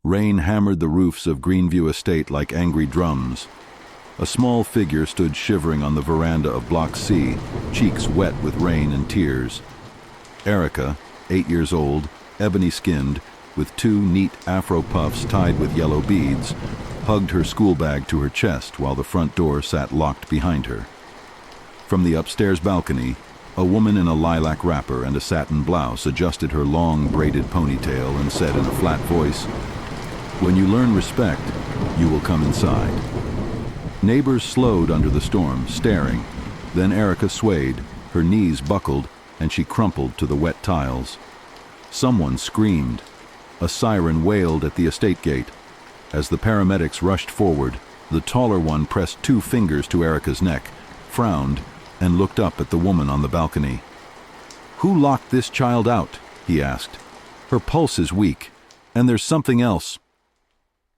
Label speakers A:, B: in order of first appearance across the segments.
A: Rain hammered the roofs of Greenview Estate like angry drums. A small figure stood shivering on the veranda of Block C, cheeks wet with rain and tears. Erica, 8 years old, ebony-skinned, with 2 neat afro puffs tied with yellow beads, hugged her school bag to her chest while the front door sat locked behind her. From the upstairs balcony, a woman in a lilac wrapper and a satin blouse adjusted her long braided ponytail and said in a flat voice, "When you learn respect, you will come inside." Neighbors slowed under the storm, staring. Then Erica swayed, her knees buckled, and she crumpled to the wet tiles. Someone screamed. A siren wailed at the estate gate. As the paramedics rushed forward, the taller one pressed 2 fingers to Erica's neck, frowned, and looked up at the woman on the balcony. "Who locked this child out?" he asked. "Her pulse is weak, and there's something else."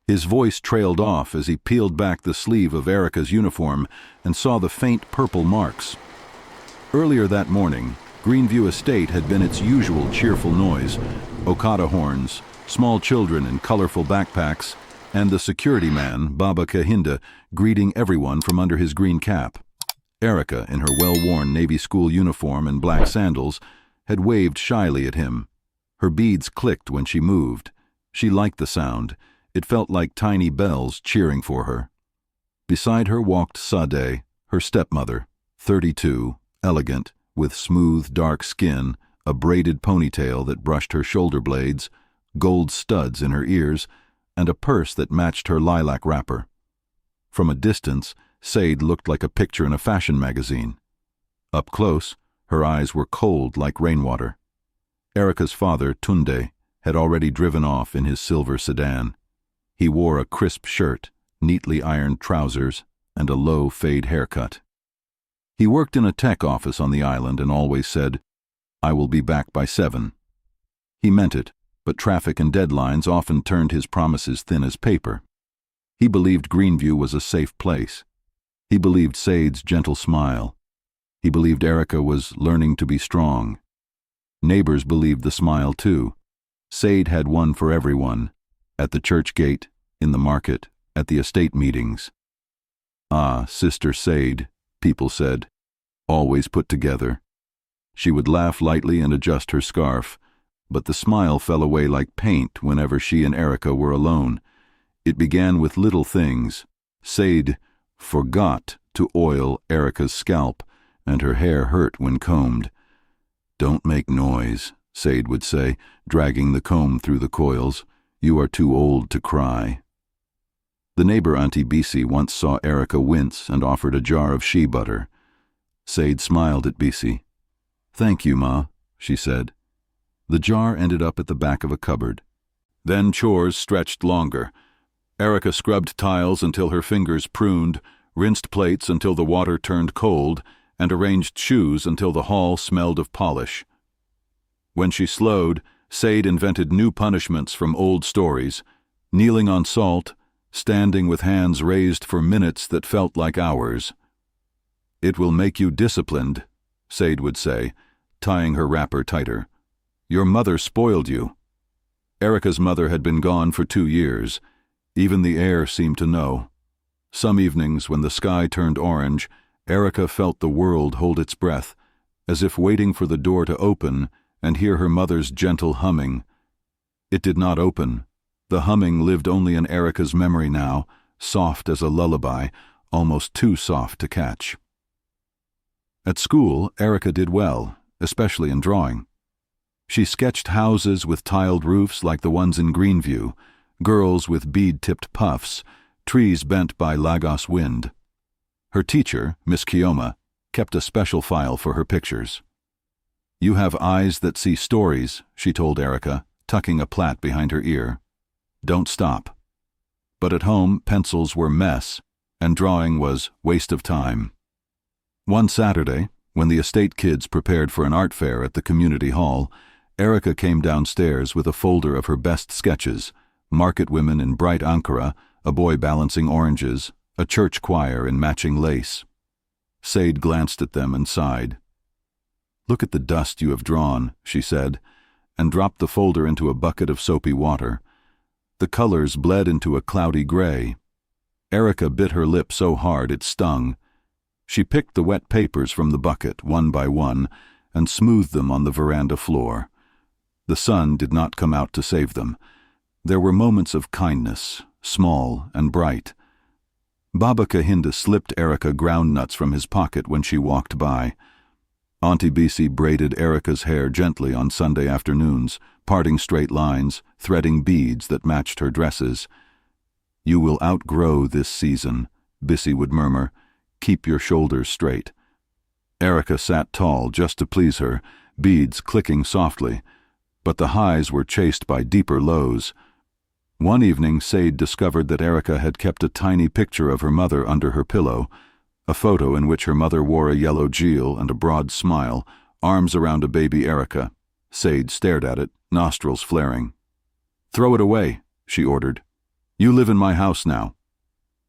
A: His voice trailed off as he peeled back the sleeve of Erica's uniform and saw the faint purple marks. Earlier that morning, Greenview Estate had been its usual cheerful noise: Okada horns, small children in colorful backpacks, and the security man, Baba Kahinda, greeting everyone from under his green cap. Erica, in her well-worn Navy school uniform and black sandals, had waved shyly at him. Her beads clicked when she moved. She liked the sound. It felt like tiny bells cheering for her. Beside her walked Sade, her stepmother, 32, elegant, with smooth, dark skin, a braided ponytail that brushed her shoulder blades, gold studs in her ears, and a purse that matched her lilac wrapper. From a distance, Sade looked like a picture in a fashion magazine. Up close, her eyes were cold like rainwater. Erica's father, Tunde, had already driven off in his silver sedan. He wore a crisp shirt, neatly ironed trousers, and a low fade haircut. He worked in a tech office on the island and always said, "I will be back by 7." He meant it, but traffic and deadlines often turned his promises thin as paper. He believed Greenview was a safe place. He believed Sade's gentle smile. He believed Erica was learning to be strong. Neighbors believed the smile too. Sade had one for everyone. At the church gate, in the market, at the estate meetings. "Ah, Sister Sade," people said, always put together. She would laugh lightly and adjust her scarf, but the smile fell away like paint whenever she and Erica were alone. It began with little things. Sade forgot to oil Erica's scalp, and her hair hurt when combed. "Don't make noise," Sade would say, dragging the comb through the coils. "You are too old to cry." The neighbor Auntie Bisi once saw Erica wince and offered a jar of shea butter. Sade smiled at Bisi. "Thank you, Ma," she said. The jar ended up at the back of a cupboard. Then chores stretched longer. Erica scrubbed tiles until her fingers pruned, rinsed plates until the water turned cold, and arranged shoes until the hall smelled of polish. When she slowed, Sade invented new punishments from old stories: kneeling on salt, standing with hands raised for minutes that felt like hours. "It will make you disciplined," Sade would say, tying her wrapper tighter. "Your mother spoiled you." Erica's mother had been gone for 2 years. Even the air seemed to know. Some evenings, when the sky turned orange, Erica felt the world hold its breath, as if waiting for the door to open and hear her mother's gentle humming. It did not open. The humming lived only in Erica's memory now, soft as a lullaby, almost too soft to catch. At school, Erica did well, especially in drawing. She sketched houses with tiled roofs like the ones in Greenview, girls with bead-tipped puffs, trees bent by Lagos wind. Her teacher, Miss Kioma, kept a special file for her pictures. "You have eyes that see stories," she told Erica, tucking a plait behind her ear. "Don't stop." But at home, pencils were mess, and drawing was waste of time. One Saturday, when the estate kids prepared for an art fair at the community hall, Erica came downstairs with a folder of her best sketches: market women in bright Ankara, a boy balancing oranges, a church choir in matching lace. Sade glanced at them and sighed. "Look at the dust you have drawn," she said, and dropped the folder into a bucket of soapy water. The colors bled into a cloudy gray. Erica bit her lip so hard it stung. She picked the wet papers from the bucket, one by one, and smoothed them on the veranda floor. The sun did not come out to save them. There were moments of kindness, small and bright. Baba Kahinda slipped Erica ground nuts from his pocket when she walked by. Auntie B.C. braided Erica's hair gently on Sunday afternoons, parting straight lines, threading beads that matched her dresses. "You will outgrow this season," Bissy would murmur. "Keep your shoulders straight." Erica sat tall just to please her, beads clicking softly, but the highs were chased by deeper lows. One evening, Sade discovered that Erica had kept a tiny picture of her mother under her pillow, a photo in which her mother wore a yellow geal and a broad smile, arms around a baby Erica. Sade stared at it, nostrils flaring. "Throw it away," she ordered. "You live in my house now."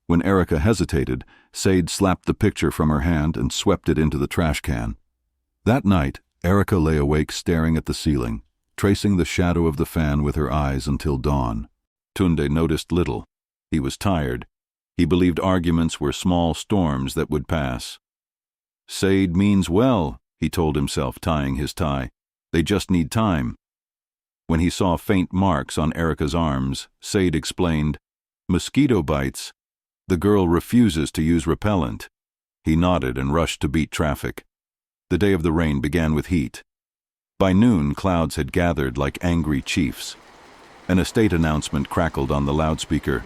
A: When Erica hesitated, Sade slapped the picture from her hand and swept it into the trash can. That night, Erica lay awake staring at the ceiling, tracing the shadow of the fan with her eyes until dawn. Tunde noticed little. He was tired. He believed arguments were small storms that would pass. "Sade means well," he told himself, tying his tie. "They just need time." When he saw faint marks on Erica's arms, Sade explained, "Mosquito bites. The girl refuses to use repellent." He nodded and rushed to beat traffic. The day of the rain began with heat. By noon, clouds had gathered like angry chiefs. An estate announcement crackled on the loudspeaker.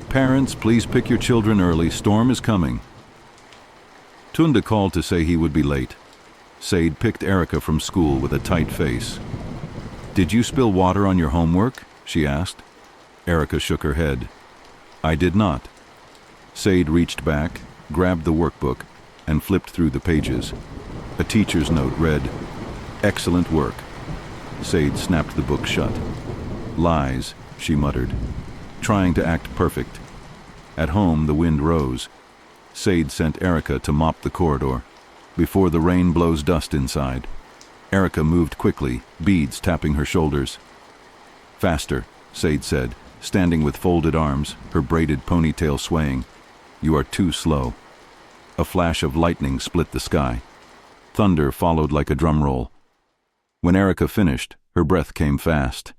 A: "Parents, please pick your children early. Storm is coming." Tunde called to say he would be late. Sade picked Erica from school with a tight face. "Did you spill water on your homework?" she asked. Erica shook her head. "I did not." Sade reached back, grabbed the workbook, and flipped through the pages. A teacher's note read, "Excellent work." Sade snapped the book shut. "Lies," she muttered, trying to act perfect. At home, the wind rose. Sade sent Erica to mop the corridor. "Before the rain blows dust inside." Erica moved quickly, beads tapping her shoulders. "Faster," Sade said, standing with folded arms, her braided ponytail swaying. "You are too slow." A flash of lightning split the sky. Thunder followed like a drum roll. When Erica finished, her breath came fast.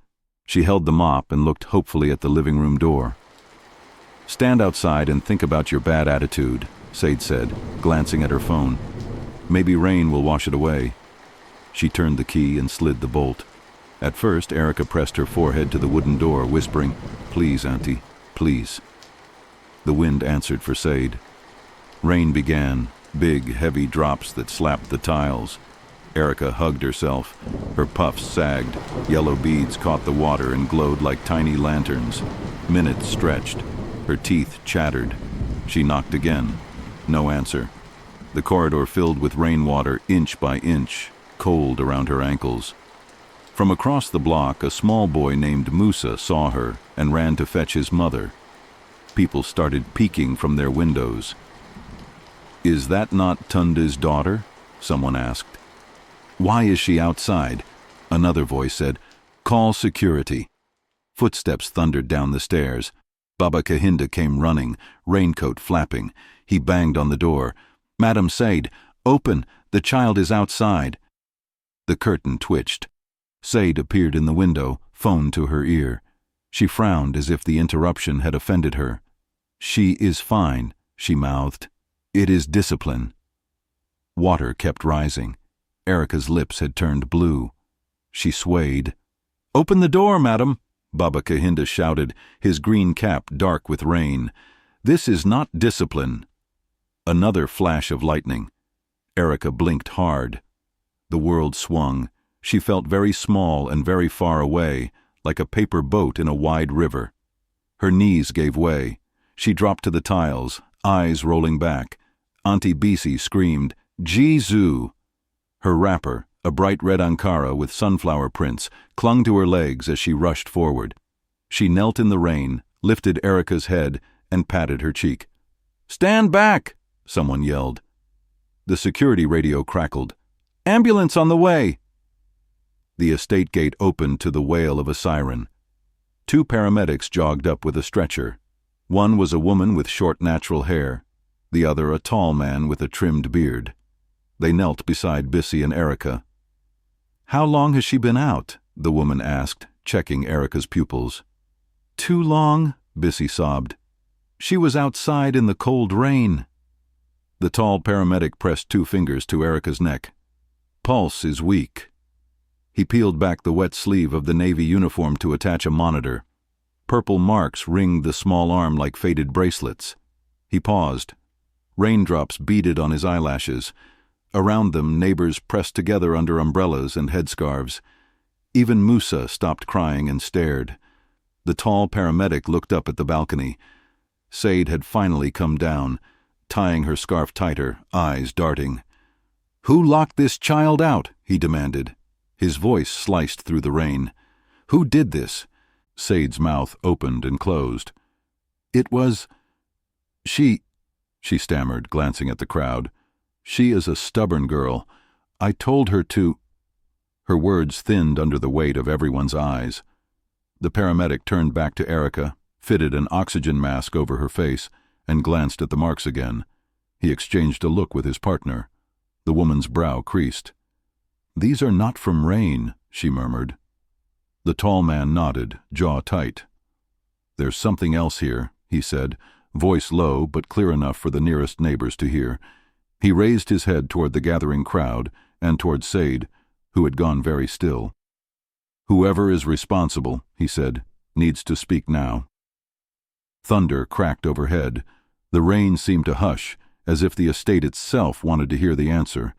A: She held the mop and looked hopefully at the living room door. "Stand outside and think about your bad attitude," Sade said, glancing at her phone. "Maybe rain will wash it away." She turned the key and slid the bolt. At first, Erica pressed her forehead to the wooden door, whispering, "Please, Auntie, please." The wind answered for Sade. Rain began, big, heavy drops that slapped the tiles. Erica hugged herself. Her puffs sagged. Yellow beads caught the water and glowed like tiny lanterns. Minutes stretched. Her teeth chattered. She knocked again. No answer. The corridor filled with rainwater inch by inch, cold around her ankles. From across the block, a small boy named Musa saw her and ran to fetch his mother. People started peeking from their windows. "Is that not Tunde's daughter?" someone asked. "Why is she outside?" Another voice said, "Call security." Footsteps thundered down the stairs. Baba Kahinda came running, raincoat flapping. He banged on the door. "Madam Sade, open! The child is outside." The curtain twitched. Sade appeared in the window, phone to her ear. She frowned as if the interruption had offended her. "She is fine," she mouthed. "It is discipline." Water kept rising. Erica's lips had turned blue. She swayed. "Open the door, madam!" Baba Kahinda shouted, his green cap dark with rain. "This is not discipline." Another flash of lightning. Erica blinked hard. The world swung. She felt very small and very far away, like a paper boat in a wide river. Her knees gave way. She dropped to the tiles, eyes rolling back. Auntie B.C. screamed, "Jesu!" Her wrapper, a bright red Ankara with sunflower prints, clung to her legs as she rushed forward. She knelt in the rain, lifted Erica's head, and patted her cheek. "Stand back!" someone yelled. The security radio crackled. "Ambulance on the way!" The estate gate opened to the wail of a siren. Two paramedics jogged up with a stretcher. One was a woman with short natural hair, the other a tall man with a trimmed beard. They knelt beside Bissy and Erica. "How long has she been out?" the woman asked, checking Erica's pupils. "Too long," Bissy sobbed. "She was outside in the cold rain." The tall paramedic pressed 2 fingers to Erica's neck. "Pulse is weak." He peeled back the wet sleeve of the Navy uniform to attach a monitor. Purple marks ringed the small arm like faded bracelets. He paused. Raindrops beaded on his eyelashes. Around them, neighbors pressed together under umbrellas and headscarves. Even Musa stopped crying and stared. The tall paramedic looked up at the balcony. Sade had finally come down, tying her scarf tighter, eyes darting. "Who locked this child out?" he demanded. His voice sliced through the rain. "Who did this?" Sade's mouth opened and closed. "It was... she stammered, glancing at the crowd. "She is a stubborn girl. I told her to..." Her words thinned under the weight of everyone's eyes. The paramedic turned back to Erica, fitted an oxygen mask over her face, and glanced at the marks again. He exchanged a look with his partner. The woman's brow creased. "These are not from rain," she murmured. The tall man nodded, jaw tight. "There's something else here," he said, voice low but clear enough for the nearest neighbors to hear. He raised his head toward the gathering crowd and toward Sade, who had gone very still. "Whoever is responsible," he said, "needs to speak now." Thunder cracked overhead. The rain seemed to hush, as if the estate itself wanted to hear the answer.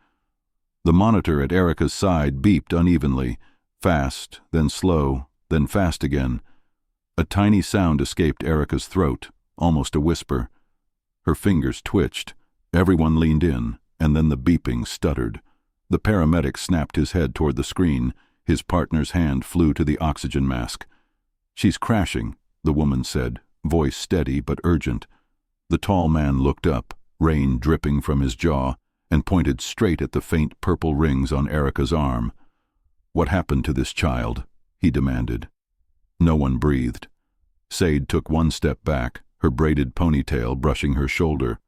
A: The monitor at Erica's side beeped unevenly, fast, then slow, then fast again. A tiny sound escaped Erica's throat, almost a whisper. Her fingers twitched. Everyone leaned in, and then the beeping stuttered. The paramedic snapped his head toward the screen. His partner's hand flew to the oxygen mask. "She's crashing," the woman said, voice steady but urgent. The tall man looked up, rain dripping from his jaw, and pointed straight at the faint purple rings on Erica's arm. "What happened to this child?" he demanded. No one breathed. Sade took one step back, her braided ponytail brushing her shoulder.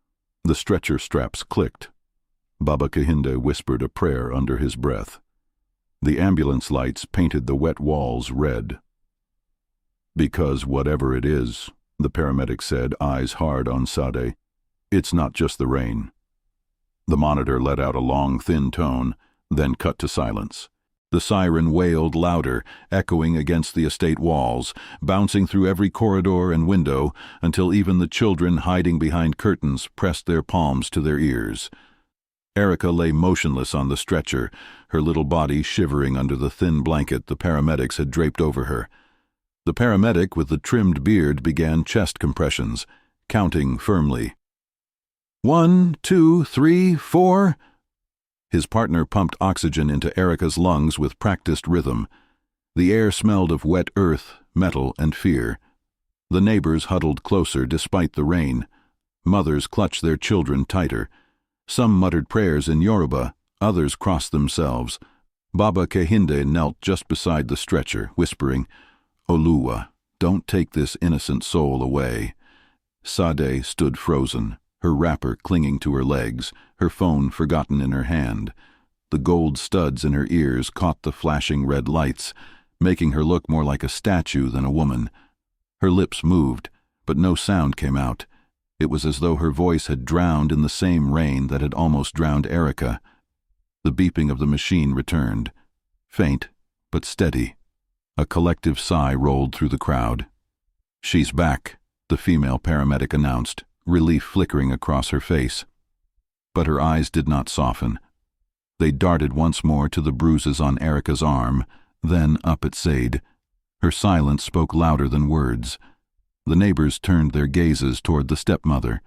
A: The stretcher straps clicked. Baba Kahinde whispered a prayer under his breath. The ambulance lights painted the wet walls red. "Because whatever it is," the paramedic said, eyes hard on Sade, "it's not just the rain." The monitor let out a long, thin tone, then cut to silence. The siren wailed louder, echoing against the estate walls, bouncing through every corridor and window, until even the children hiding behind curtains pressed their palms to their ears. Erica lay motionless on the stretcher, her little body shivering under the thin blanket the paramedics had draped over her. The paramedic with the trimmed beard began chest compressions, counting firmly. 1, 2, 3, 4... His partner pumped oxygen into Erica's lungs with practiced rhythm. The air smelled of wet earth, metal, and fear. The neighbors huddled closer despite the rain. Mothers clutched their children tighter. Some muttered prayers in Yoruba, others crossed themselves. Baba Kahinde knelt just beside the stretcher, whispering, "Oluwa, don't take this innocent soul away." Sade stood frozen, her wrapper clinging to her legs, her phone forgotten in her hand. The gold studs in her ears caught the flashing red lights, making her look more like a statue than a woman. Her lips moved, but no sound came out. It was as though her voice had drowned in the same rain that had almost drowned Erica. The beeping of the machine returned, faint but steady. A collective sigh rolled through the crowd. "She's back," the female paramedic announced, relief flickering across her face. But her eyes did not soften. They darted once more to the bruises on Erica's arm, then up at Sade. Her silence spoke louder than words. The neighbors turned their gazes toward the stepmother.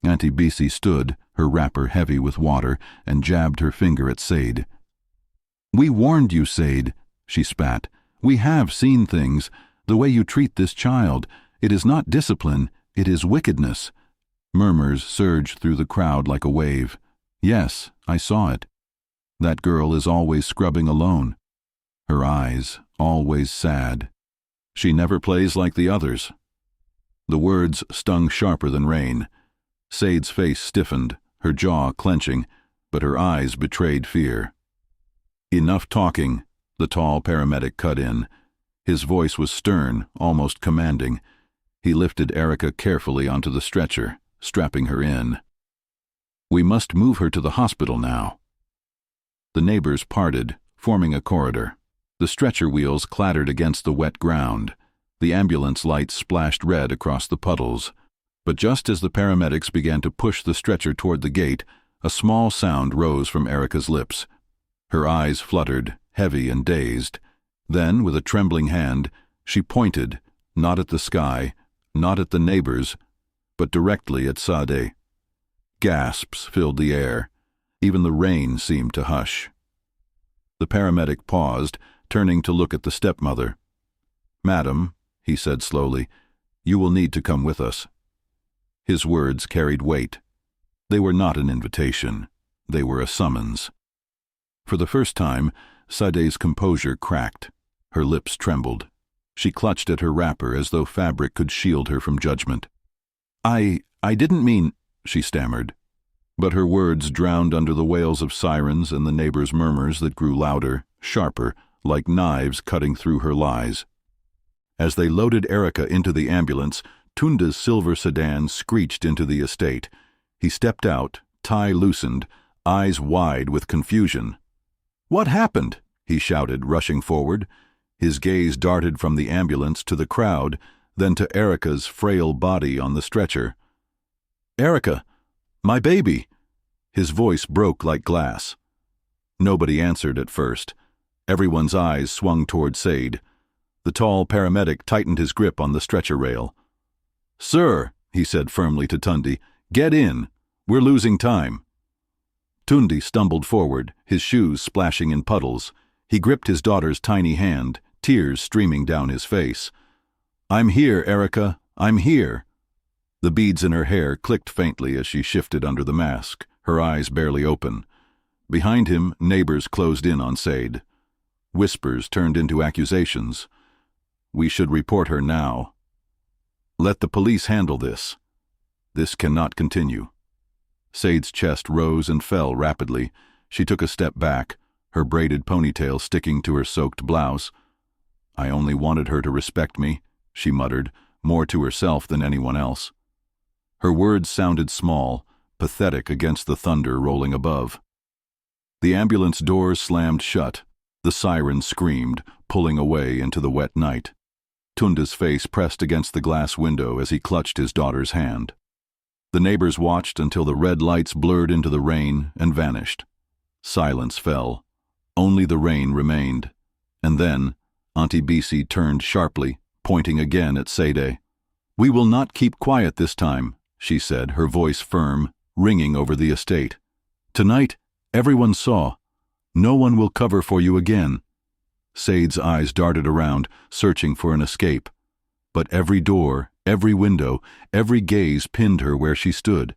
A: Auntie Bisi stood, her wrapper heavy with water, and jabbed her finger at Sade. "We warned you, Sade," she spat. "We have seen things. The way you treat this child. It is not discipline, it is wickedness." Murmurs surged through the crowd like a wave. "Yes, I saw it. That girl is always scrubbing alone. Her eyes, always sad. She never plays like the others." The words stung sharper than rain. Sade's face stiffened, her jaw clenching, but her eyes betrayed fear. "Enough talking," the tall paramedic cut in. His voice was stern, almost commanding. He lifted Erica carefully onto the stretcher, strapping her in. "We must move her to the hospital now." The neighbors parted, forming a corridor. The stretcher wheels clattered against the wet ground. The ambulance lights splashed red across the puddles. But just as the paramedics began to push the stretcher toward the gate, a small sound rose from Erica's lips. Her eyes fluttered, heavy and dazed. Then, with a trembling hand, she pointed, not at the sky, not at the neighbors, but directly at Sade. Gasps filled the air. Even the rain seemed to hush. The paramedic paused, turning to look at the stepmother. "Madam," he said slowly, "you will need to come with us." His words carried weight. They were not an invitation. They were a summons. For the first time, Sade's composure cracked. Her lips trembled. She clutched at her wrapper as though fabric could shield her from judgment. I didn't mean," she stammered. But her words drowned under the wails of sirens and the neighbors' murmurs that grew louder, sharper, like knives cutting through her lies. As they loaded Erica into the ambulance, Tunda's silver sedan screeched into the estate. He stepped out, tie loosened, eyes wide with confusion. "What happened?" he shouted, rushing forward. His gaze darted from the ambulance to the crowd, then to Erica's frail body on the stretcher. "Erica! My baby!" His voice broke like glass. Nobody answered at first. Everyone's eyes swung toward Sade. The tall paramedic tightened his grip on the stretcher rail. "Sir," he said firmly to Tundi, "get in. We're losing time." Tundi stumbled forward, his shoes splashing in puddles. He gripped his daughter's tiny hand, tears streaming down his face. "I'm here, Erica. I'm here." The beads in her hair clicked faintly as she shifted under the mask, her eyes barely open. Behind him, neighbors closed in on Sade. Whispers turned into accusations. "We should report her now." "Let the police handle this." "This cannot continue." Sade's chest rose and fell rapidly. She took a step back, her braided ponytail sticking to her soaked blouse. "I only wanted her to respect me," she muttered, more to herself than anyone else. Her words sounded small, pathetic against the thunder rolling above. The ambulance doors slammed shut. The sirens screamed, pulling away into the wet night. Tunda's face pressed against the glass window as he clutched his daughter's hand. The neighbors watched until the red lights blurred into the rain and vanished. Silence fell. Only the rain remained. And then Auntie Bisi turned sharply, pointing again at Sade. "We will not keep quiet this time," she said, her voice firm, ringing over the estate. "Tonight, everyone saw. No one will cover for you again." Sade's eyes darted around, searching for an escape. But every door, every window, every gaze pinned her where she stood.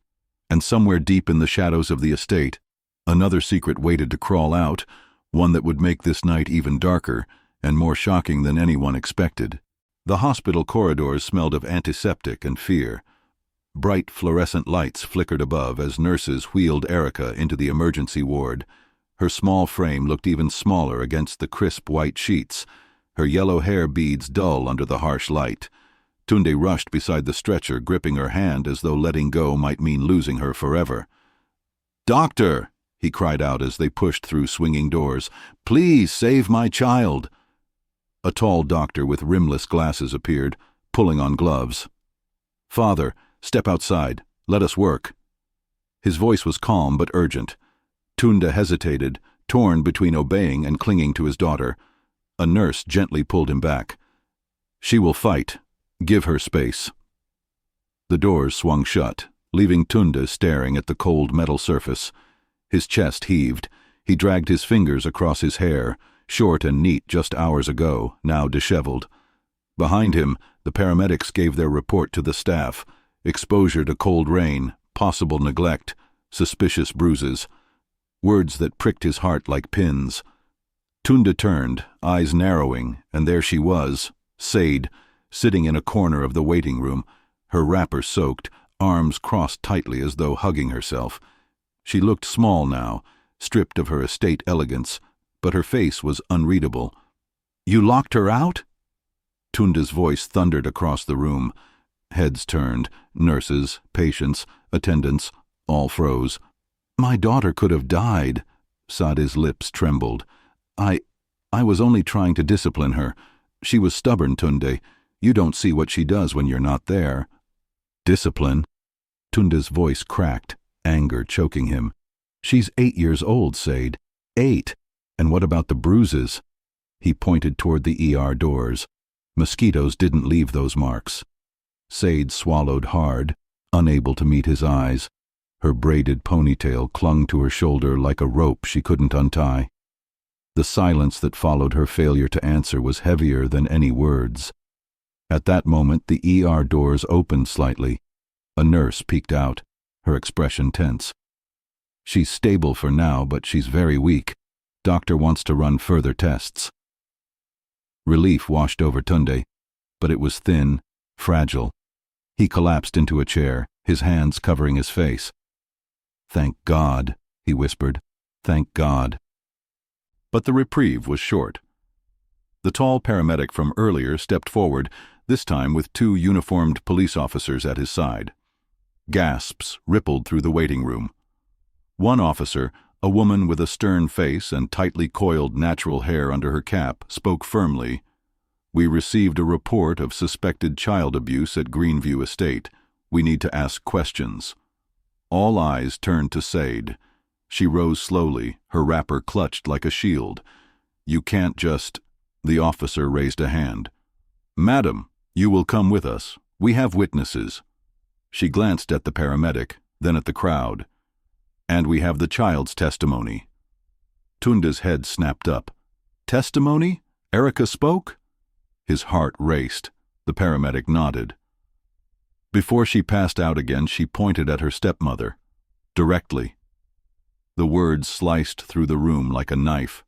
A: And somewhere deep in the shadows of the estate, another secret waited to crawl out, one that would make this night even darker and more shocking than anyone expected. The hospital corridors smelled of antiseptic and fear. Bright fluorescent lights flickered above as nurses wheeled Erica into the emergency ward. Her small frame looked even smaller against the crisp white sheets, her yellow hair beads dull under the harsh light. Tunde rushed beside the stretcher, gripping her hand as though letting go might mean losing her forever. "Doctor!" he cried out as they pushed through swinging doors. "Please save my child!" A tall doctor with rimless glasses appeared, pulling on gloves. "Father, step outside. Let us work." His voice was calm but urgent. Tunde hesitated, torn between obeying and clinging to his daughter. A nurse gently pulled him back. "She will fight. Give her space." The doors swung shut, leaving Tunde staring at the cold metal surface. His chest heaved. He dragged his fingers across his hair, short and neat just hours ago, now disheveled. Behind him, the paramedics gave their report to the staff. Exposure to cold rain, possible neglect, suspicious bruises. Words that pricked his heart like pins. Tunde turned, eyes narrowing, and there she was, Sade, sitting in a corner of the waiting room, her wrapper soaked, arms crossed tightly as though hugging herself. She looked small now, stripped of her estate elegance, but her face was unreadable. "You locked her out?" Tunda's voice thundered across the room. Heads turned, nurses, patients, attendants, all froze. "My daughter could have died." Sade's lips trembled. I was only trying to discipline her. She was stubborn, Tunde. You don't see what she does when you're not there." "Discipline?" Tunda's voice cracked, anger choking him. "She's 8 years old, Sade. 8. And what about the bruises?" He pointed toward the ER doors. Mosquitoes didn't leave those marks. Sade swallowed hard, unable to meet his eyes. Her braided ponytail clung to her shoulder like a rope she couldn't untie. The silence that followed her failure to answer was heavier than any words. At that moment, the ER doors opened slightly. A nurse peeked out, her expression tense. "She's stable for now, but she's very weak. Doctor wants to run further tests." Relief washed over Tunde, but it was thin, fragile. He collapsed into a chair, his hands covering his face. "Thank God," he whispered. "Thank God." But the reprieve was short. The tall paramedic from earlier stepped forward, this time with 2 uniformed police officers at his side. Gasps rippled through the waiting room. One officer, a woman with a stern face and tightly coiled natural hair under her cap, spoke firmly. "We received a report of suspected child abuse at Greenview Estate. We need to ask questions." All eyes turned to Sade. She rose slowly, her wrapper clutched like a shield. "You can't just—" The officer raised a hand. "Madam, you will come with us. We have witnesses." She glanced at the paramedic, then at the crowd. "And we have the child's testimony." Tunda's head snapped up. "Testimony? Erica spoke?" His heart raced. The paramedic nodded. Before she passed out again, she pointed at her stepmother. Directly. The words sliced through the room like a knife.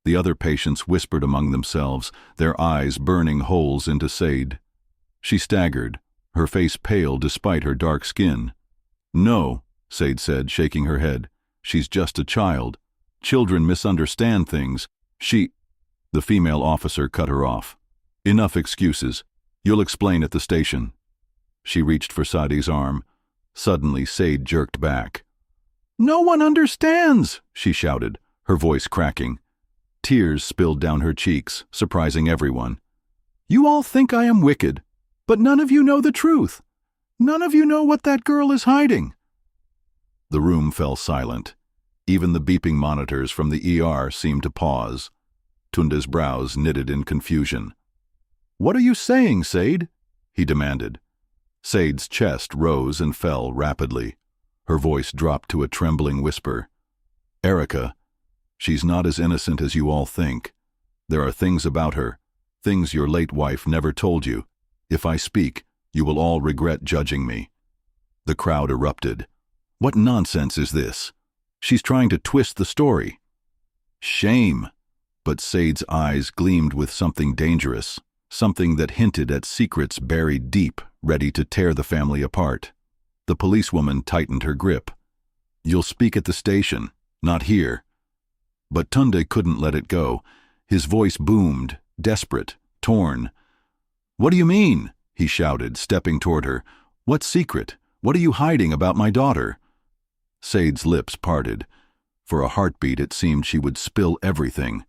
A: The other patients whispered among themselves, their eyes burning holes into Sade. She staggered, her face pale despite her dark skin. "No," Sade said, shaking her head. "She's just a child. Children misunderstand things. The female officer cut her off. "Enough excuses. You'll explain at the station." She reached for Sade's arm. Suddenly, Sade jerked back. "No one understands," she shouted, her voice cracking. Tears spilled down her cheeks, surprising everyone. "You all think I am wicked, but none of you know the truth. None of you know what that girl is hiding." The room fell silent. Even the beeping monitors from the ER seemed to pause. Tunda's brows knitted in confusion. "What are you saying, Sade?" he demanded. Sade's chest rose and fell rapidly. Her voice dropped to a trembling whisper. "Erica, she's not as innocent as you all think. There are things about her, things your late wife never told you. If I speak, you will all regret judging me." The crowd erupted. "What nonsense is this? She's trying to twist the story." "Shame." But Sade's eyes gleamed with something dangerous, something that hinted at secrets buried deep, ready to tear the family apart. The policewoman tightened her grip. "You'll speak at the station, not here." But Tunde couldn't let it go. His voice boomed, desperate, torn. "What do you mean?" he shouted, stepping toward her. "What secret? What are you hiding about my daughter?" Sade's lips parted. For a heartbeat it seemed she would spill everything.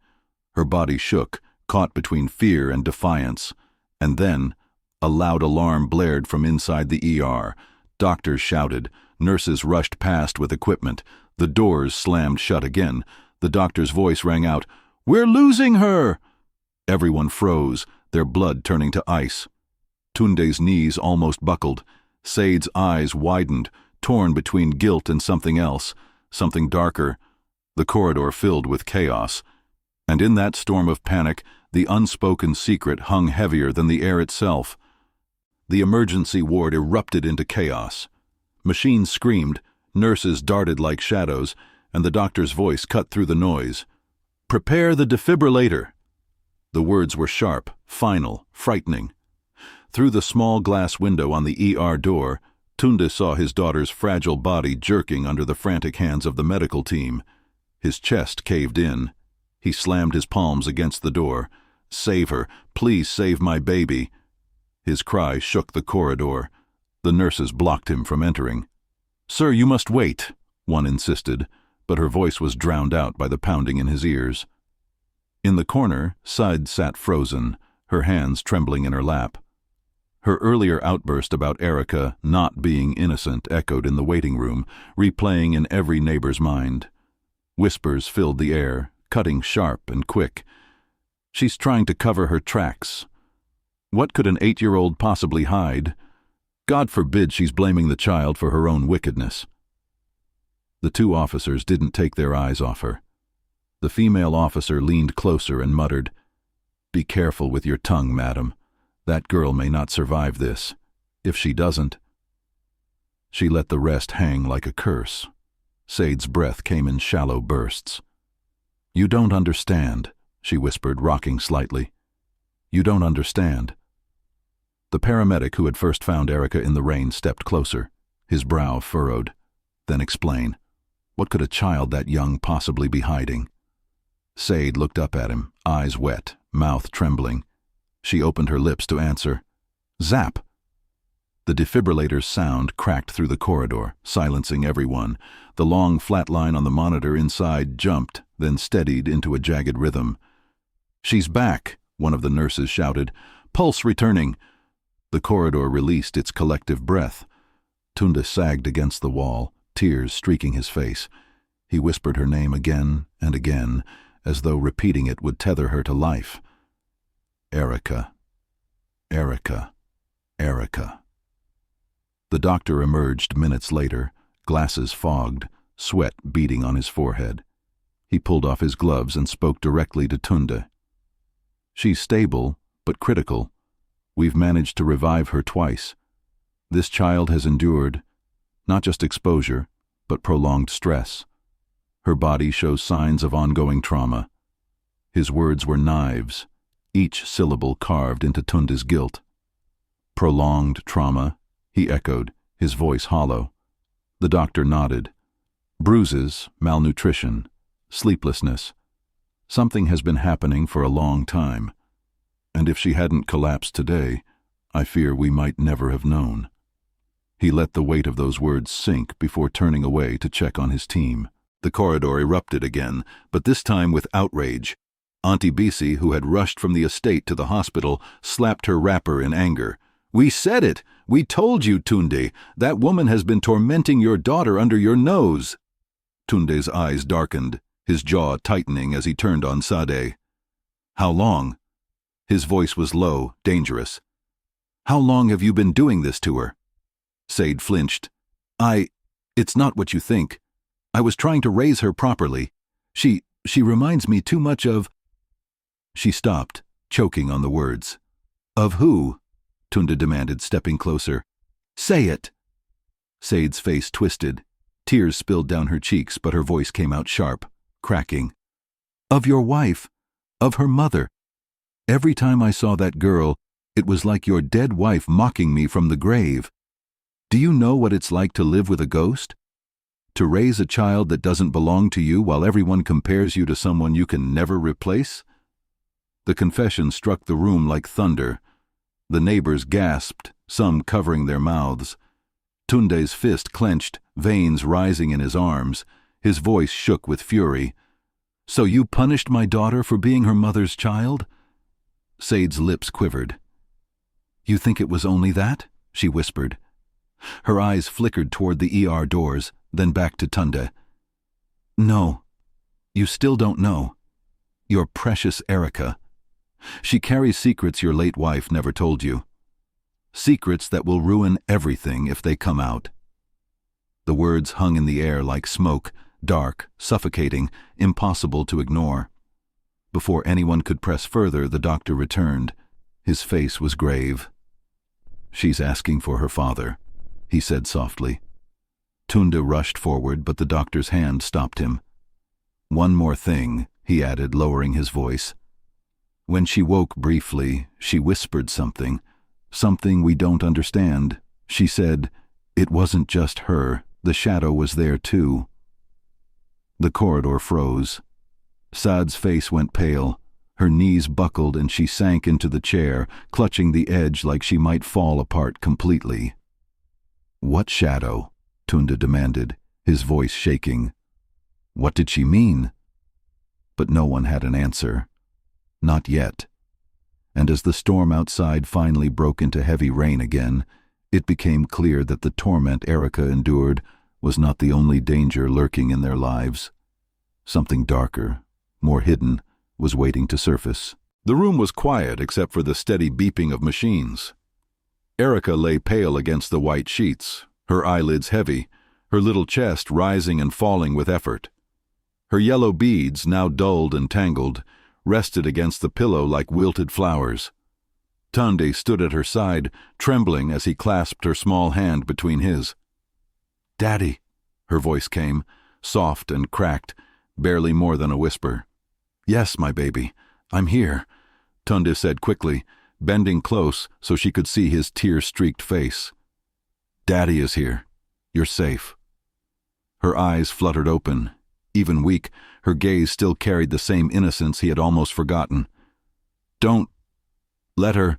A: Her body shook, caught between fear and defiance. And then, a loud alarm blared from inside the ER. Doctors shouted. Nurses rushed past with equipment. The doors slammed shut again. The doctor's voice rang out, "We're losing her!" Everyone froze, their blood turning to ice. Tunde's knees almost buckled. Sade's eyes widened, torn between guilt and something else, something darker. The corridor filled with chaos. And in that storm of panic, the unspoken secret hung heavier than the air itself. The emergency ward erupted into chaos. Machines screamed, nurses darted like shadows, and the doctor's voice cut through the noise. "Prepare the defibrillator." The words were sharp, final, frightening. Through the small glass window on the ER door, Tunde saw his daughter's fragile body jerking under the frantic hands of the medical team. His chest caved in. He slammed his palms against the door. "Save her! Please save my baby!" His cry shook the corridor. The nurses blocked him from entering. "Sir, you must wait," one insisted, but her voice was drowned out by the pounding in his ears. In the corner, Said sat frozen, her hands trembling in her lap. Her earlier outburst about Erica not being innocent echoed in the waiting room, replaying in every neighbor's mind. Whispers filled the air, cutting sharp and quick. She's trying to cover her tracks. What could an 8-year-old possibly hide? God forbid she's blaming the child for her own wickedness. The two officers didn't take their eyes off her. The female officer leaned closer and muttered, "Be careful with your tongue, madam. That girl may not survive this. If she doesn't—" She let the rest hang like a curse. Said's breath came in shallow bursts. "You don't understand," she whispered, rocking slightly. "You don't understand." The paramedic who had first found Erica in the rain stepped closer, his brow furrowed. "Then explain. What could a child that young possibly be hiding?" Said looked up at him, eyes wet, mouth trembling. She opened her lips to answer. Zap! The defibrillator's sound cracked through the corridor, silencing everyone. The long flat line on the monitor inside jumped, then steadied into a jagged rhythm. "She's back," one of the nurses shouted. "Pulse returning." The corridor released its collective breath. Tunde sagged against the wall, tears streaking his face. He whispered her name again and again, as though repeating it would tether her to life. Erica. Erica. Erica. The doctor emerged minutes later, glasses fogged, sweat beading on his forehead. He pulled off his gloves and spoke directly to Tunde. "She's stable, but critical. We've managed to revive her twice. This child has endured, not just exposure, but prolonged stress. Her body shows signs of ongoing trauma." His words were knives, each syllable carved into Tunde's guilt. "Prolonged trauma," he echoed, his voice hollow. The doctor nodded. "Bruises, malnutrition, sleeplessness. Something has been happening for a long time. And if she hadn't collapsed today, I fear we might never have known." He let the weight of those words sink before turning away to check on his team. The corridor erupted again, but this time with outrage. Auntie Bisi, who had rushed from the estate to the hospital, slapped her wrapper in anger. "We said it! We told you, Tunde! That woman has been tormenting your daughter under your nose!" Tunde's eyes darkened, his jaw tightening as he turned on Sade. "How long?" His voice was low, dangerous. "How long have you been doing this to her?" Said flinched. It's not what you think. I was trying to raise her properly. She reminds me too much of—" She stopped, choking on the words. "Of who?" Tunde demanded, stepping closer. "Say it!" Said's face twisted. Tears spilled down her cheeks, but her voice came out sharp, cracking. "Of your wife. Of her mother. Every time I saw that girl, it was like your dead wife mocking me from the grave. Do you know what it's like to live with a ghost? To raise a child that doesn't belong to you while everyone compares you to someone you can never replace?" The confession struck the room like thunder. The neighbors gasped, some covering their mouths. Tunde's fist clenched, veins rising in his arms. His voice shook with fury. "So you punished my daughter for being her mother's child?" Said's lips quivered. "You think it was only that?" she whispered. Her eyes flickered toward the ER doors, then back to Tunde. "No, you still don't know. Your precious Erica. She carries secrets your late wife never told you. Secrets that will ruin everything if they come out." The words hung in the air like smoke, dark, suffocating, impossible to ignore. Before anyone could press further, the doctor returned. His face was grave. "She's asking for her father," he said softly. Tunde rushed forward, but the doctor's hand stopped him. "One more thing," he added, lowering his voice. When she woke briefly, she whispered something we don't understand. She said, "It wasn't just her, the shadow was there too." The corridor froze. Saad's face went pale. Her knees buckled and she sank into the chair, clutching the edge like she might fall apart completely. "What shadow?" Tunda demanded, his voice shaking. What did she mean? But no one had an answer. Not yet. And as the storm outside finally broke into heavy rain again, it became clear that the torment Erica endured was not the only danger lurking in their lives. Something darker, more hidden, was waiting to surface. The room was quiet except for the steady beeping of machines. Erica lay pale against the white sheets, her eyelids heavy, her little chest rising and falling with effort. Her yellow beads, now dulled and tangled, rested against the pillow like wilted flowers. Tunde stood at her side, trembling as he clasped her small hand between his. "Daddy," her voice came, soft and cracked, barely more than a whisper. "Yes, my baby, I'm here," Tunde said quickly, bending close so she could see his tear-streaked face. "Daddy is here. You're safe." Her eyes fluttered open. Even weak, her gaze still carried the same innocence he had almost forgotten. "Don't let her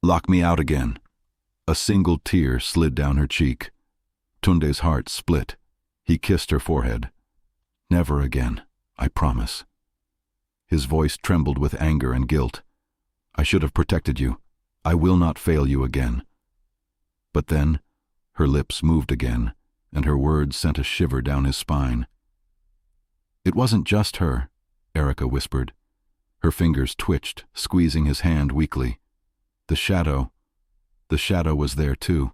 A: lock me out again." A single tear slid down her cheek. Tunde's heart split. He kissed her forehead. "Never again, I promise." His voice trembled with anger and guilt. "I should have protected you. I will not fail you again." But then, her lips moved again, and her words sent a shiver down his spine. "It wasn't just her," Erica whispered. Her fingers twitched, squeezing his hand weakly. The shadow was there too."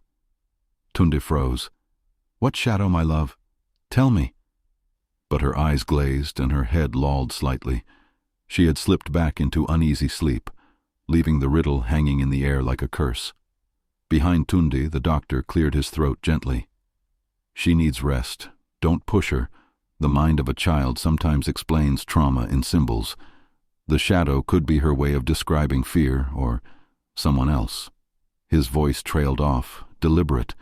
A: Tunde froze. "What shadow, my love? Tell me." But her eyes glazed and her head lolled slightly. She had slipped back into uneasy sleep, leaving the riddle hanging in the air like a curse. Behind Tunde, the doctor cleared his throat gently. "She needs rest. Don't push her. The mind of a child sometimes explains trauma in symbols. The shadow could be her way of describing fear or someone else." His voice trailed off, deliberate.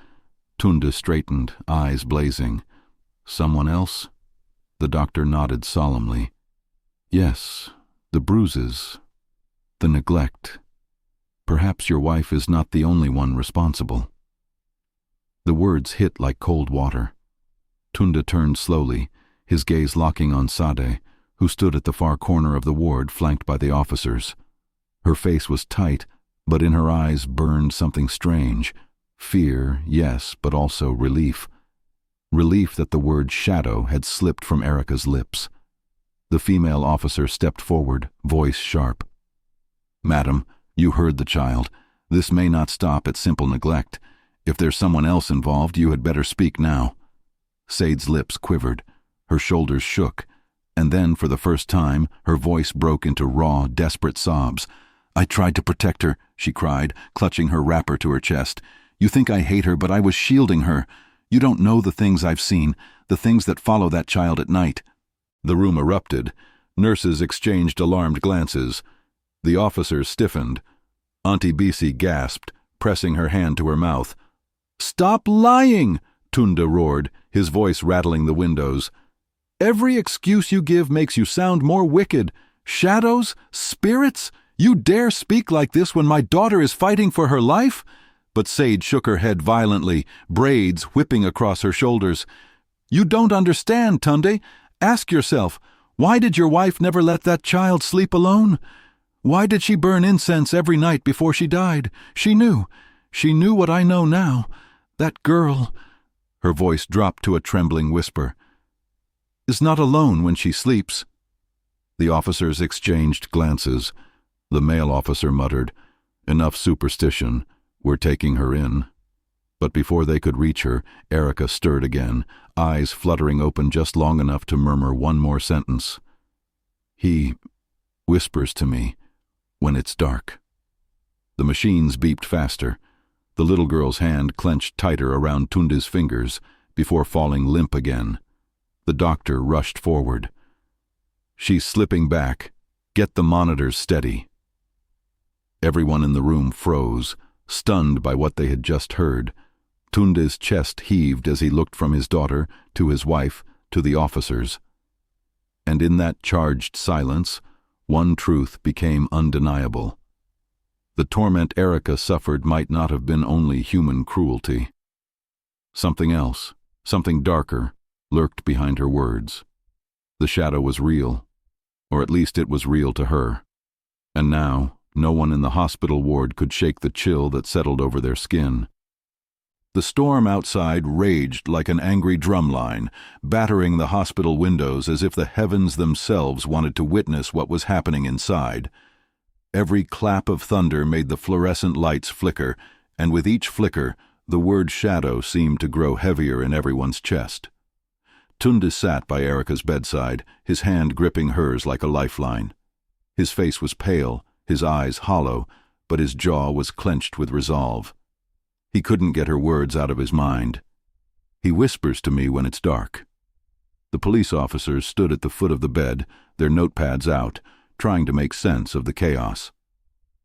A: Tunde straightened, eyes blazing. "Someone else?" The doctor nodded solemnly. "Yes, the bruises, the neglect. Perhaps your wife is not the only one responsible." The words hit like cold water. Tunde turned slowly, his gaze locking on Sade, who stood at the far corner of the ward flanked by the officers. Her face was tight, but in her eyes burned something strange. Fear, yes, but also relief. Relief that the word shadow had slipped from Erica's lips. The female officer stepped forward, voice sharp. "Madam, you heard the child. This may not stop at simple neglect. If there's someone else involved, you had better speak now." Sade's lips quivered. Her shoulders shook, and then, for the first time, her voice broke into raw, desperate sobs. "I tried to protect her," she cried, clutching her wrapper to her chest. "You think I hate her, but I was shielding her. You don't know the things I've seen, the things that follow that child at night." The room erupted. Nurses exchanged alarmed glances. The officers stiffened. Auntie Bisi gasped, pressing her hand to her mouth. "Stop lying!" Tunde roared, his voice rattling the windows. "Every excuse you give makes you sound more wicked. Shadows? Spirits? You dare speak like this when my daughter is fighting for her life?" But Sade shook her head violently, braids whipping across her shoulders. "You don't understand, Tunde. Ask yourself, why did your wife never let that child sleep alone? Why did she burn incense every night before she died? She knew. She knew what I know now. That girl," her voice dropped to a trembling whisper, "is not alone when she sleeps." The officers exchanged glances. The male officer muttered, "Enough superstition. We're taking her in." But before they could reach her, Erica stirred again, eyes fluttering open just long enough to murmur one more sentence. "He whispers to me when it's dark." The machines beeped faster. The little girl's hand clenched tighter around Tunde's fingers before falling limp again. The doctor rushed forward. "She's slipping back. Get the monitors steady." Everyone in the room froze, stunned by what they had just heard. Tunde's chest heaved as he looked from his daughter to his wife to the officers. And in that charged silence, one truth became undeniable. The torment Erica suffered might not have been only human cruelty. Something else, something darker, lurked behind her words. The shadow was real, or at least it was real to her. And now, no one in the hospital ward could shake the chill that settled over their skin. The storm outside raged like an angry drumline, battering the hospital windows as if the heavens themselves wanted to witness what was happening inside. Every clap of thunder made the fluorescent lights flicker, and with each flicker, the word shadow seemed to grow heavier in everyone's chest. Tunde sat by Erica's bedside, his hand gripping hers like a lifeline. His face was pale, his eyes hollow, but his jaw was clenched with resolve. He couldn't get her words out of his mind. He whispers to me when it's dark. The police officers stood at the foot of the bed, their notepads out, trying to make sense of the chaos.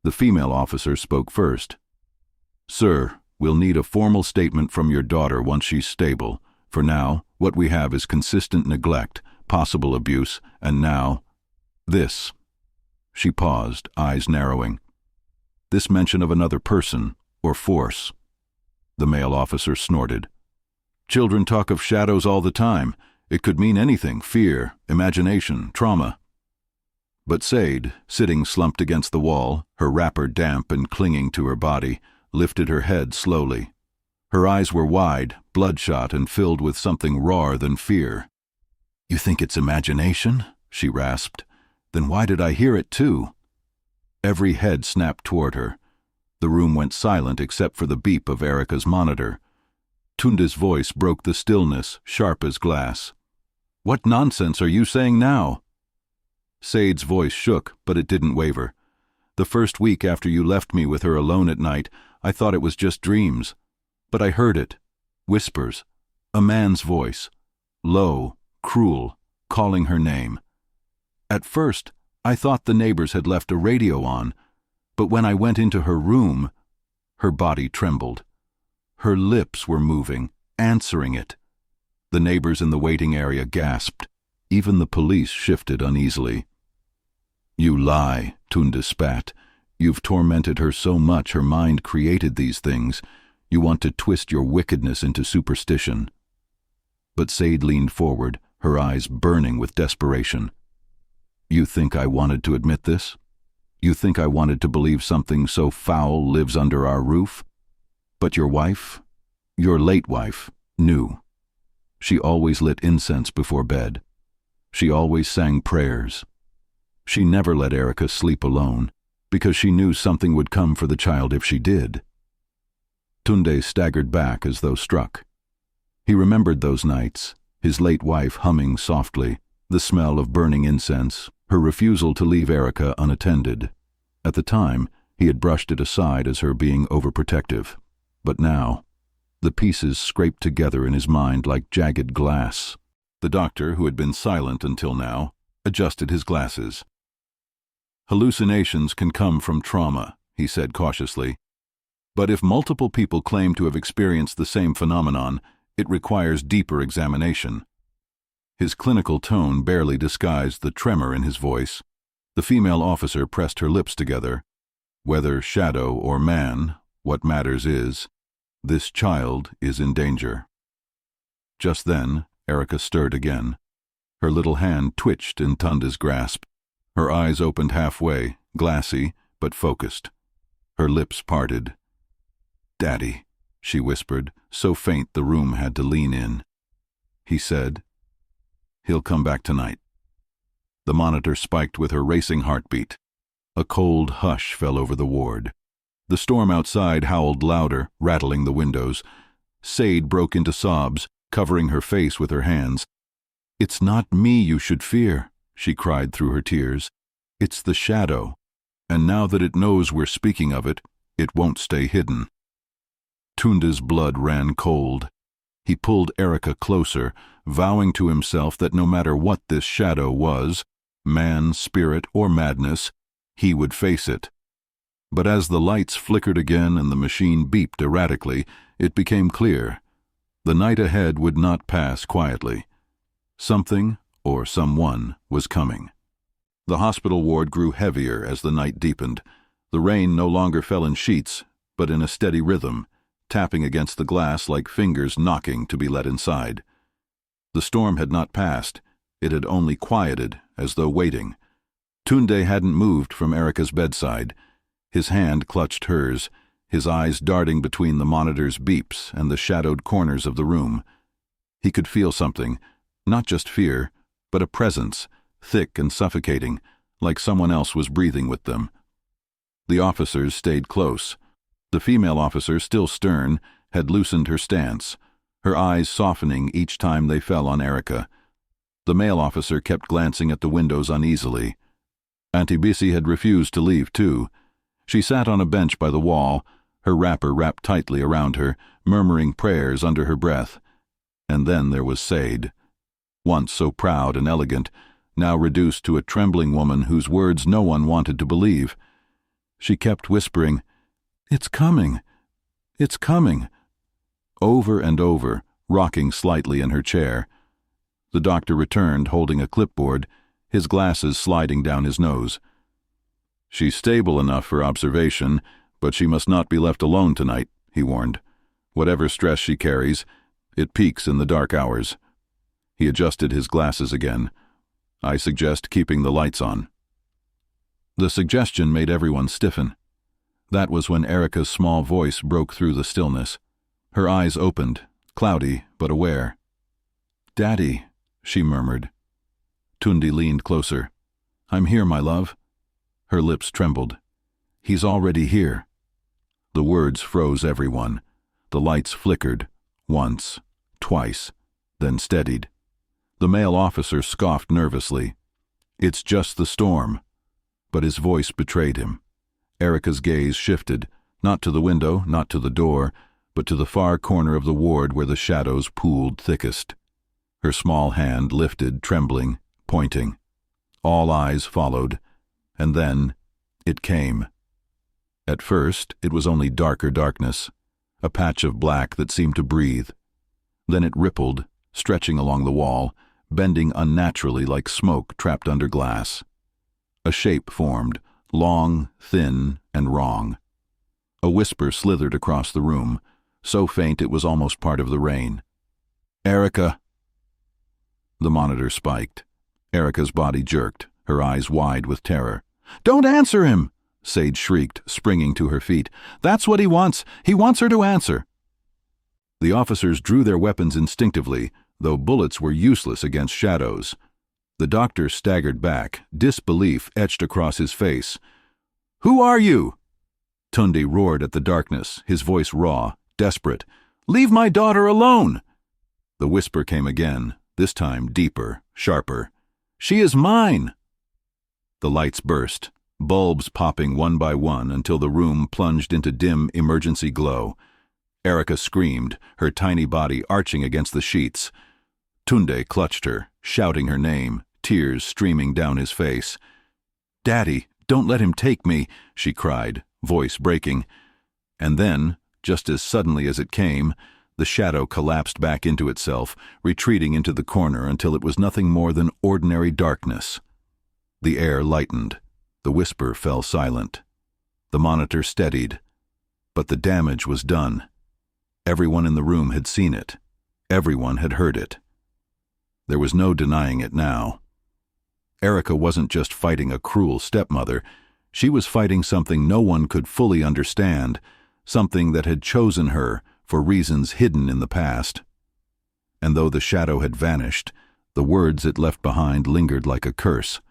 A: The female officer spoke first. "Sir, we'll need a formal statement from your daughter once she's stable. For now, what we have is consistent neglect, possible abuse, and now, this." She paused, eyes narrowing. "This mention of another person, or force." The male officer snorted. "Children talk of shadows all the time. It could mean anything: fear, imagination, trauma." But Sade, sitting slumped against the wall, her wrapper damp and clinging to her body, lifted her head slowly. Her eyes were wide, bloodshot, and filled with something rawer than fear. "You think it's imagination?" she rasped. "Then why did I hear it too?" Every head snapped toward her. The room went silent except for the beep of Erica's monitor. Tunde's voice broke the stillness, sharp as glass. "What nonsense are you saying now?" Sade's voice shook, but it didn't waver. "The first week after you left me with her alone at night, I thought it was just dreams. But I heard it. Whispers. A man's voice. Low, cruel, calling her name. At first, I thought the neighbors had left a radio on, but when I went into her room, her body trembled. Her lips were moving, answering it. The neighbors in the waiting area gasped. Even the police shifted uneasily. "You lie," Tunde spat. "You've tormented her so much her mind created these things. You want to twist your wickedness into superstition." But Sade leaned forward, her eyes burning with desperation. "You think I wanted to admit this? You think I wanted to believe something so foul lives under our roof? But your wife, your late wife, knew. She always lit incense before bed. She always sang prayers. She never let Erica sleep alone, because she knew something would come for the child if she did." Tunde staggered back as though struck. He remembered those nights, his late wife humming softly, the smell of burning incense, her refusal to leave Erica unattended. At the time, he had brushed it aside as her being overprotective. But now, the pieces scraped together in his mind like jagged glass. The doctor, who had been silent until now, adjusted his glasses. "Hallucinations can come from trauma," he said cautiously. "But if multiple people claim to have experienced the same phenomenon, it requires deeper examination." His clinical tone barely disguised the tremor in his voice. The female officer pressed her lips together. "Whether shadow or man, what matters is, this child is in danger." Just then, Erica stirred again. Her little hand twitched in Tunde's grasp. Her eyes opened halfway, glassy but focused. Her lips parted. "Daddy," she whispered, so faint the room had to lean in. He said, "He'll come back tonight." The monitor spiked with her racing heartbeat. A cold hush fell over the ward. The storm outside howled louder, rattling the windows. Sade broke into sobs, covering her face with her hands. "It's not me you should fear," she cried through her tears. "It's the shadow. And now that it knows we're speaking of it, it won't stay hidden." Tunde's blood ran cold. He pulled Erica closer, vowing to himself that no matter what this shadow was, man, spirit, or madness, he would face it. But as the lights flickered again and the machine beeped erratically, it became clear. The night ahead would not pass quietly. Something, or someone, was coming. The hospital ward grew heavier as the night deepened. The rain no longer fell in sheets, but in a steady rhythm, tapping against the glass like fingers knocking to be let inside. The storm had not passed. It had only quieted, as though waiting. Tunde hadn't moved from Erica's bedside. His hand clutched hers, his eyes darting between the monitor's beeps and the shadowed corners of the room. He could feel something, not just fear, but a presence, thick and suffocating, like someone else was breathing with them. The officers stayed close. The female officer, still stern, had loosened her stance, her eyes softening each time they fell on Erica. The male officer kept glancing at the windows uneasily. Auntie Bissi had refused to leave, too. She sat on a bench by the wall, her wrapper wrapped tightly around her, murmuring prayers under her breath. And then there was Sade. Once so proud and elegant, now reduced to a trembling woman whose words no one wanted to believe. She kept whispering, "It's coming! It's coming!" over and over, rocking slightly in her chair. The doctor returned, holding a clipboard, his glasses sliding down his nose. "She's stable enough for observation, but she must not be left alone tonight," he warned. "Whatever stress she carries, it peaks in the dark hours." He adjusted his glasses again. "I suggest keeping the lights on." The suggestion made everyone stiffen. That was when Erica's small voice broke through the stillness. Her eyes opened, cloudy but aware. "Daddy," she murmured. Tunde leaned closer. "I'm here, my love." Her lips trembled. "He's already here." The words froze everyone. The lights flickered, once, twice, then steadied. The male officer scoffed nervously. "It's just the storm." But his voice betrayed him. Erica's gaze shifted, not to the window, not to the door, but to the far corner of the ward where the shadows pooled thickest. Her small hand lifted, trembling, pointing. All eyes followed, and then it came. At first, it was only darker darkness, a patch of black that seemed to breathe. Then it rippled, stretching along the wall, bending unnaturally like smoke trapped under glass. A shape formed, long, thin, and wrong. A whisper slithered across the room, so faint it was almost part of the rain. "Erica!" The monitor spiked. Erica's body jerked, her eyes wide with terror. "Don't answer him!" Sade shrieked, springing to her feet. "That's what he wants! He wants her to answer!" The officers drew their weapons instinctively, though bullets were useless against shadows. The doctor staggered back, disbelief etched across his face. "Who are you?" Tunde roared at the darkness, his voice raw, desperate. "Leave my daughter alone!" The whisper came again, this time deeper, sharper. "She is mine!" The lights burst, bulbs popping one by one until the room plunged into dim emergency glow. Erica screamed, her tiny body arching against the sheets. Tunde clutched her, shouting her name, tears streaming down his face. "Daddy, don't let him take me," she cried, voice breaking. And then, just as suddenly as it came, the shadow collapsed back into itself, retreating into the corner until it was nothing more than ordinary darkness. The air lightened. The whisper fell silent. The monitor steadied. But the damage was done. Everyone in the room had seen it. Everyone had heard it. There was no denying it now. Erica wasn't just fighting a cruel stepmother. She was fighting something no one could fully understand, something that had chosen her for reasons hidden in the past. And though the shadow had vanished, the words it left behind lingered like a curse.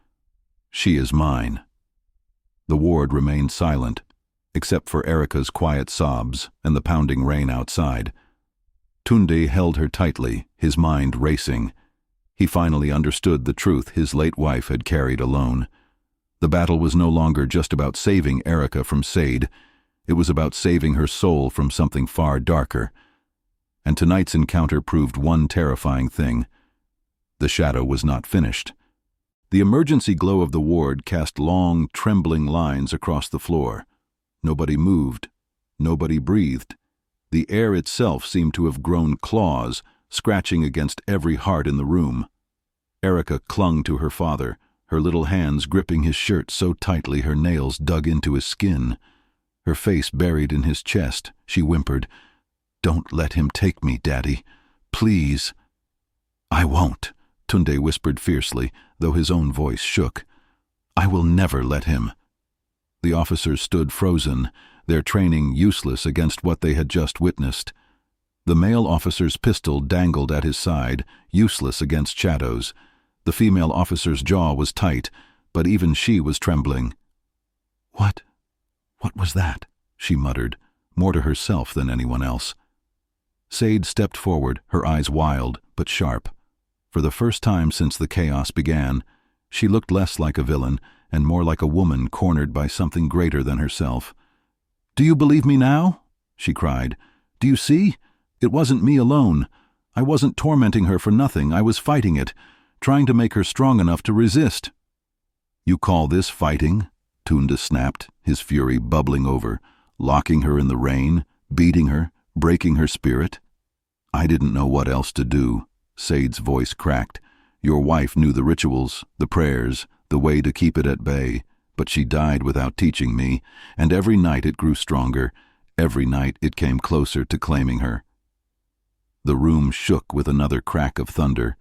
A: "She is mine." The ward remained silent, except for Erica's quiet sobs and the pounding rain outside. Tunde held her tightly, his mind racing. He finally understood the truth his late wife had carried alone. The battle was no longer just about saving Erica from Sade. It was about saving her soul from something far darker. And tonight's encounter proved one terrifying thing. The shadow was not finished. The emergency glow of the ward cast long, trembling lines across the floor. Nobody moved. Nobody breathed. The air itself seemed to have grown claws, scratching against every heart in the room. Erica clung to her father, her little hands gripping his shirt so tightly her nails dug into his skin. Her face buried in his chest, she whimpered, "Don't let him take me, Daddy. Please." "I won't," Tunde whispered fiercely, though his own voice shook. "I will never let him." The officers stood frozen, their training useless against what they had just witnessed. The male officer's pistol dangled at his side, useless against shadows. The female officer's jaw was tight, but even she was trembling. What was that?" she muttered, more to herself than anyone else. Sade stepped forward, her eyes wild but sharp. For the first time since the chaos began, she looked less like a villain and more like a woman cornered by something greater than herself. "Do you believe me now?" she cried. "Do you see? It wasn't me alone. I wasn't tormenting her for nothing. I was fighting it, trying to make her strong enough to resist." "You call this fighting?" Tunde snapped, his fury bubbling over, locking her in the rain, beating her, breaking her spirit. "I didn't know what else to do." Sade's voice cracked. "Your wife knew the rituals, the prayers, the way to keep it at bay, but she died without teaching me, and every night it grew stronger. Every night it came closer to claiming her." The room shook with another crack of thunder.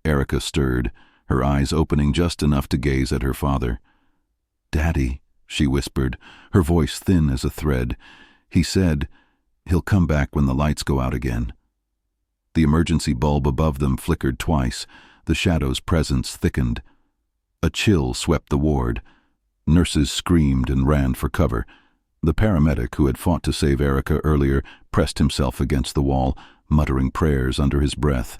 A: Erica stirred, her eyes opening just enough to gaze at her father. "Daddy," she whispered, her voice thin as a thread. "He said he'll come back when the lights go out again." The emergency bulb above them flickered twice. The shadow's presence thickened. A chill swept the ward. Nurses screamed and ran for cover. The paramedic who had fought to save Erica earlier pressed himself against the wall, muttering prayers under his breath.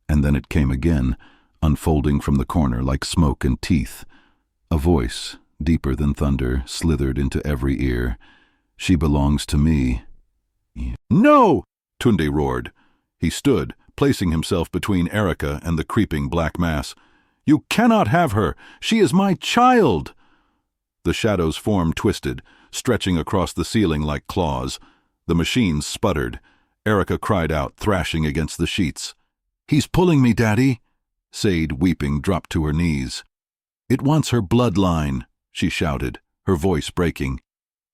A: And then it came again, unfolding from the corner like smoke and teeth. A voice, deeper than thunder, slithered into every ear. "She belongs to me." "No!" Tunde roared. He stood, placing himself between Erica and the creeping black mass. "You cannot have her! She is my child!" The shadow's form twisted, stretching across the ceiling like claws. The machines sputtered. Erica cried out, thrashing against the sheets. "He's pulling me, Daddy!" Sade, weeping, dropped to her knees. "It wants her bloodline," she shouted, her voice breaking.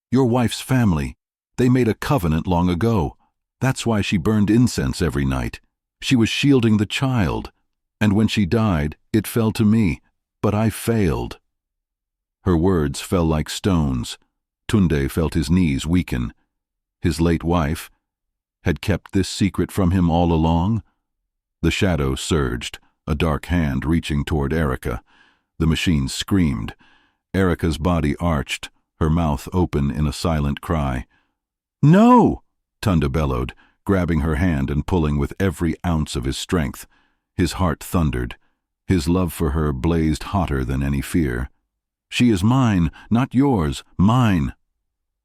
A: "Your wife's family. They made a covenant long ago. That's why she burned incense every night. She was shielding the child. And when she died, it fell to me. But I failed." Her words fell like stones. Tunde felt his knees weaken. His late wife had kept this secret from him all along? The shadow surged, a dark hand reaching toward Erica. The machine screamed. Erica's body arched, her mouth open in a silent cry. "No!" Tunde bellowed, grabbing her hand and pulling with every ounce of his strength. His heart thundered. His love for her blazed hotter than any fear. "She is mine, not yours, mine."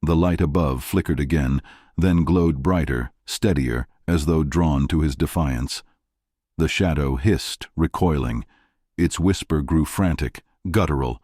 A: The light above flickered again, then glowed brighter, steadier, as though drawn to his defiance. The shadow hissed, recoiling. Its whisper grew frantic, guttural.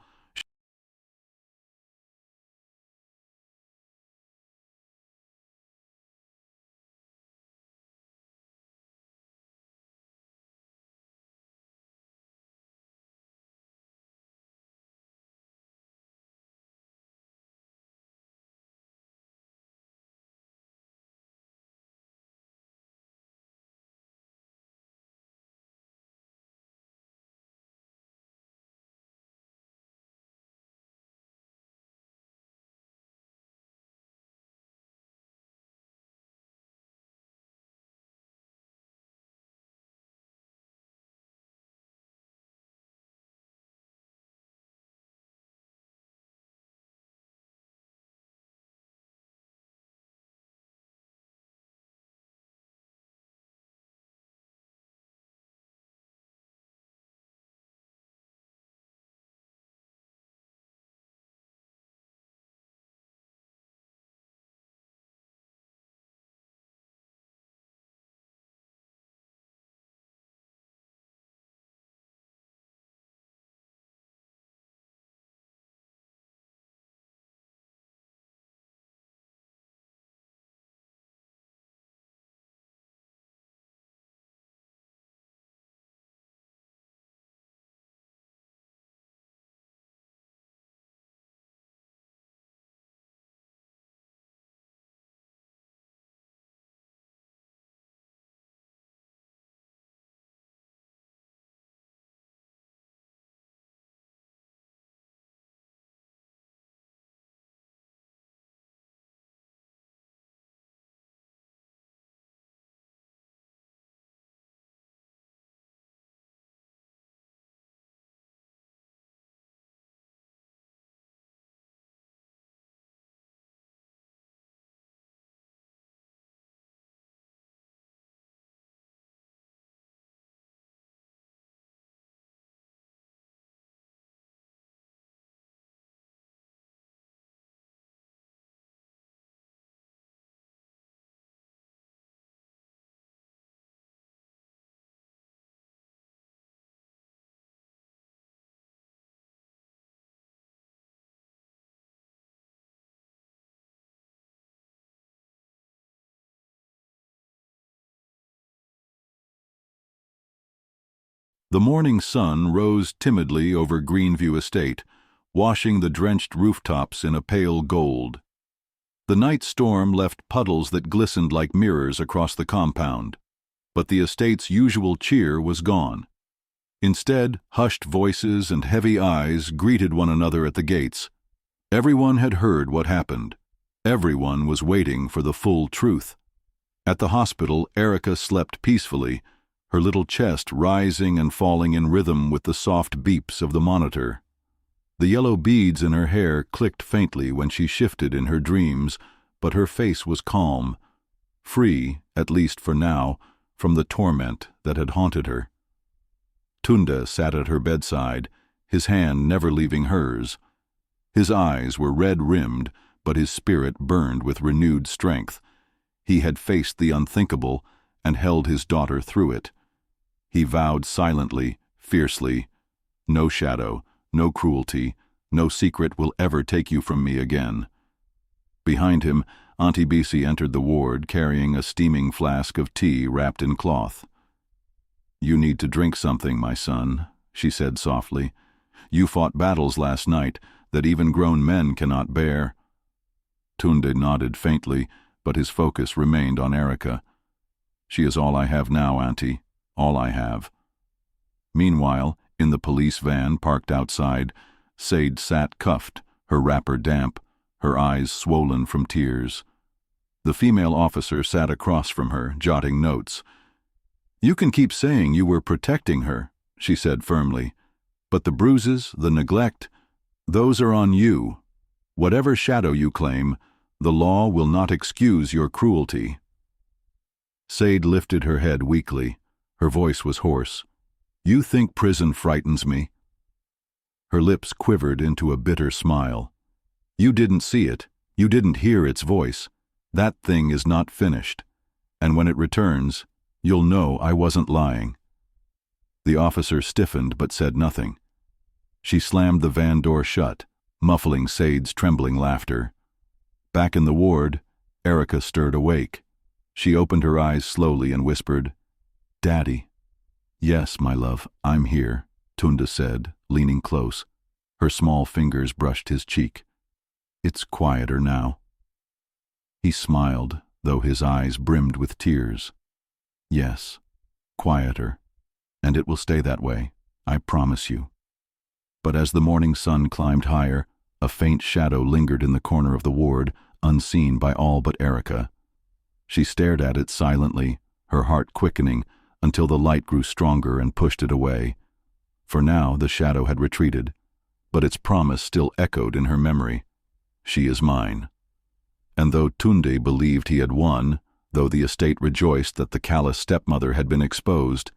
A: The morning sun rose timidly over Greenview Estate, washing the drenched rooftops in a pale gold. The night storm left puddles that glistened like mirrors across the compound, but the estate's usual cheer was gone. Instead, hushed voices and heavy eyes greeted one another at the gates. Everyone had heard what happened. Everyone was waiting for the full truth. At the hospital, Erica slept peacefully, her little chest rising and falling in rhythm with the soft beeps of the monitor. The yellow beads in her hair clicked faintly when she shifted in her dreams, but her face was calm, free, at least for now, from the torment that had haunted her. Tunde sat at her bedside, his hand never leaving hers. His eyes were red-rimmed, but his spirit burned with renewed strength. He had faced the unthinkable and held his daughter through it. He vowed silently, fiercely, "No shadow, no cruelty, no secret will ever take you from me again." Behind him, Auntie Bessie entered the ward, carrying a steaming flask of tea wrapped in cloth. "You need to drink something, my son," she said softly. "You fought battles last night that even grown men cannot bear." Tunde nodded faintly, but his focus remained on Erica. "She is all I have now, Auntie, all I have." Meanwhile, in the police van parked outside, Sade sat cuffed, her wrapper damp, her eyes swollen from tears. The female officer sat across from her, jotting notes. "You can keep saying you were protecting her," she said firmly, "but the bruises, the neglect, those are on you. Whatever shadow you claim, the law will not excuse your cruelty." Sade lifted her head weakly. Her voice was hoarse. "You think prison frightens me?" Her lips quivered into a bitter smile. "You didn't see it. You didn't hear its voice. That thing is not finished. And when it returns, you'll know I wasn't lying." The officer stiffened but said nothing. She slammed the van door shut, muffling Sade's trembling laughter. Back in the ward, Erica stirred awake. She opened her eyes slowly and whispered, "Daddy." "Yes, my love, I'm here," Tunde said, leaning close. Her small fingers brushed his cheek. "It's quieter now." He smiled, though his eyes brimmed with tears. "Yes, quieter. And it will stay that way, I promise you." But as the morning sun climbed higher, a faint shadow lingered in the corner of the ward, unseen by all but Erica. She stared at it silently, her heart quickening, until the light grew stronger and pushed it away. For now the shadow had retreated, but its promise still echoed in her memory. "She is mine." And though Tunde believed he had won, though the estate rejoiced that the callous stepmother had been exposed,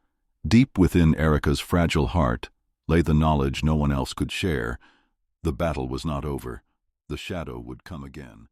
A: deep within Erica's fragile heart lay the knowledge no one else could share. The battle was not over. The shadow would come again.